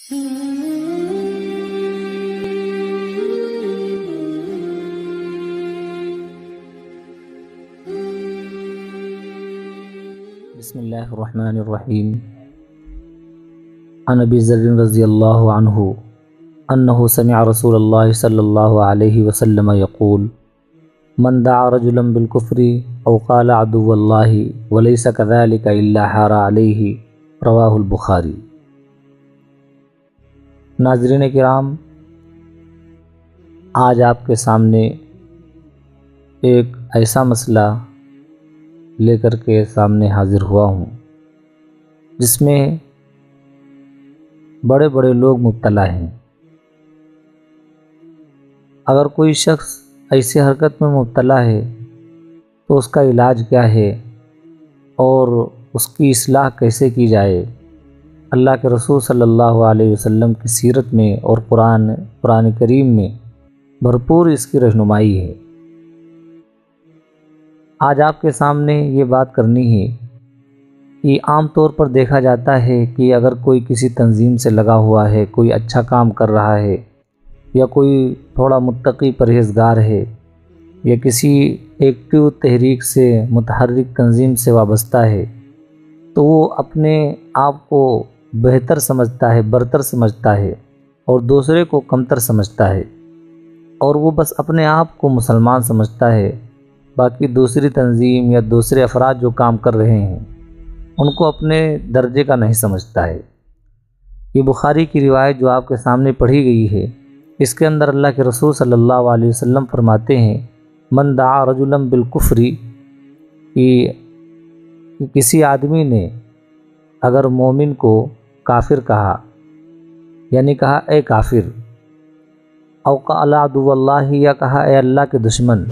بسم اللہ الرحمن الرحیم۔ عن ابی ذر رضی اللہ عنہ انہ سمع رسول اللہ صلی اللہ علیہ وسلم یقول من دعا رجلا بالکفر او قال عدو اللہ وليس كذلك الا حار علیہ، رواہ البخاری۔ ناظرین کرام، آج آپ کے سامنے ایک ایسا مسئلہ لے کر کے سامنے حاضر ہوا ہوں جس میں بڑے بڑے لوگ مبتلا ہیں۔ اگر کوئی شخص ایسی حرکت میں مبتلا ہے تو اس کا علاج کیا ہے اور اس کی اصلاح کیسے کی جائے، اللہ کے رسول صلی اللہ علیہ وسلم کی سیرت میں اور قرآن کریم میں بھرپور اس کی رہنمائی ہے۔ آج آپ کے سامنے یہ بات کرنی ہے کہ عام طور پر دیکھا جاتا ہے کہ اگر کوئی کسی تنظیم سے لگا ہوا ہے، کوئی اچھا کام کر رہا ہے، یا کوئی تھوڑا متقی پرہیزگار ہے، یا کسی ایکٹیو تحریک سے متحرک تنظیم سے وابستہ ہے، تو وہ اپنے آپ کو بہتر سمجھتا ہے، برتر سمجھتا ہے، اور دوسرے کو کمتر سمجھتا ہے، اور وہ بس اپنے آپ کو مسلمان سمجھتا ہے، باقی دوسری تنظیم یا دوسرے افراد جو کام کر رہے ہیں ان کو اپنے درجے کا نہیں سمجھتا ہے۔ یہ بخاری کی روایت جو آپ کے سامنے پڑھی گئی ہے، اس کے اندر اللہ کے رسول صلی اللہ علیہ وسلم فرماتے ہیں من دعا رجلا بالکفر، کہ کسی آدمی نے اگر مومن کو کافر کہا، یعنی کہا اے کافر، او قال عدو اللہ، یا کہا اے اللہ کے دشمن،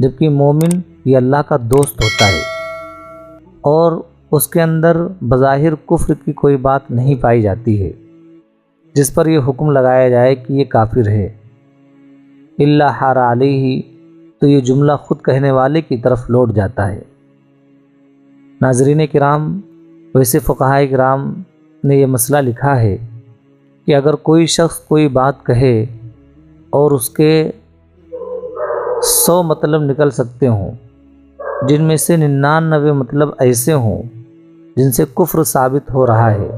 جبکہ مومن یہ اللہ کا دوست ہوتا ہے اور اس کے اندر بظاہر کفر کی کوئی بات نہیں پائی جاتی ہے جس پر یہ حکم لگایا جائے کہ یہ کافر ہے، الا حار علیہ، تو یہ جملہ خود کہنے والے کی طرف لوٹ جاتا ہے۔ ناظرین کرام، ویسے فقہائے کرام نے یہ مسئلہ لکھا ہے کہ اگر کوئی شخص کوئی بات کہے اور اس کے 100 مطلب نکل سکتے ہوں، جن میں سے 99 مطلب ایسے ہوں جن سے کفر ثابت ہو رہا ہے،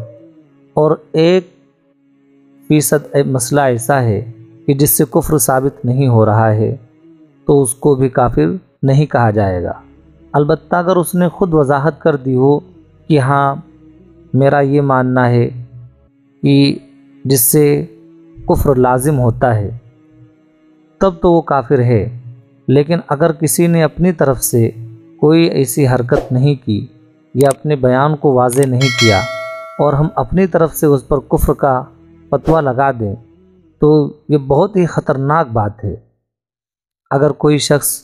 اور 1% مسئلہ ایسا ہے کہ جس سے کفر ثابت نہیں ہو رہا ہے، تو اس کو بھی کافر نہیں کہا جائے گا۔ البتہ اگر اس نے خود وضاحت کر دی ہو کہ ہاں میرا یہ ماننا ہے کہ جس سے کفر لازم ہوتا ہے، تب تو وہ کافر ہے۔ لیکن اگر کسی نے اپنی طرف سے کوئی ایسی حرکت نہیں کی یا اپنے بیان کو واضح نہیں کیا اور ہم اپنی طرف سے اس پر کفر کا فتویٰ لگا دیں، تو یہ بہت ہی خطرناک بات ہے۔ اگر کوئی شخص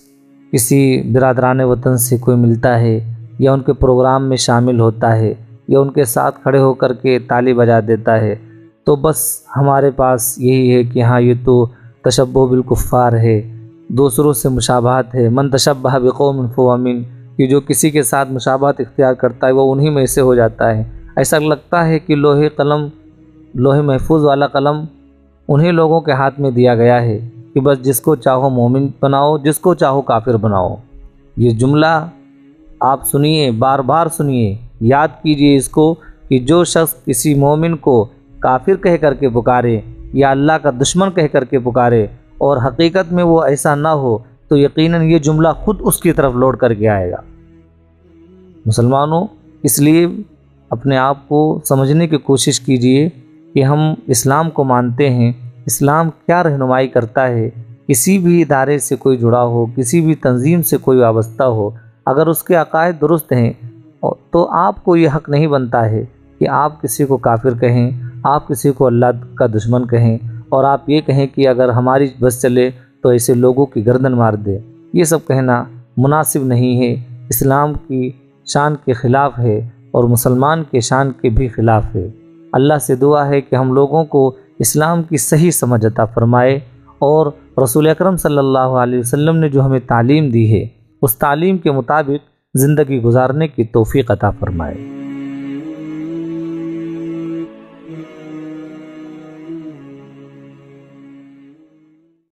کسی برادران وطن سے کوئی ملتا ہے یا ان کے پروگرام میں شامل ہوتا ہے یا ان کے ساتھ کھڑے ہو کر کے تالی بجا دیتا ہے، تو بس ہمارے پاس یہی ہے کہ ہاں یہ تو تشبہ بالکفار ہے، دوسروں سے مشابہت ہے، من تشبہ بقوم فہو منہ، کہ جو کسی کے ساتھ مشابہت اختیار کرتا ہے وہ انہی میں سے ہو جاتا ہے۔ ایسا لگتا ہے کہ لوح محفوظ والا قلم انہی لوگوں کے ہاتھ میں دیا گیا ہے کہ بس جس کو چاہو مومن بناؤ، جس کو چاہو کافر بناؤ۔ یہ جملہ آپ سنیے، بار بار سنیے، یاد کیجئے اس کو کہ جو شخص کسی مومن کو کافر کہہ کر کے پکارے یا اللہ کا دشمن کہہ کر کے پکارے اور حقیقت میں وہ ایسا نہ ہو، تو یقیناً یہ جملہ خود اس کی طرف لوٹ کر کے آئے گا۔ مسلمانوں، اس لیے اپنے آپ کو سمجھنے کی کوشش کیجئے کہ ہم اسلام کو مانتے ہیں، اسلام کیا رہنمائی کرتا ہے۔ کسی بھی ادارے سے کوئی جڑا ہو، کسی بھی تنظیم سے کوئی وابستہ ہو، اگر اس کے عقائد درست ہیں تو آپ کو یہ حق نہیں بنتا ہے کہ آپ کسی کو کافر کہیں، آپ کسی کو اللہ کا دشمن کہیں، اور آپ یہ کہیں کہ اگر ہماری بس چلے تو ایسے لوگوں کی گردن مار دے۔ یہ سب کہنا مناسب نہیں ہے، اسلام کی شان کے خلاف ہے اور مسلمان کے شان کے بھی خلاف ہے۔ اللہ سے دعا ہے کہ ہم لوگوں کو اسلام کی صحیح سمجھ عطا فرمائے، اور رسول اکرم صلی اللہ علیہ وسلم نے جو ہمیں تعلیم دی ہے اس تعلیم کے مطابق زندگی گزارنے کی توفیق عطا فرمائے۔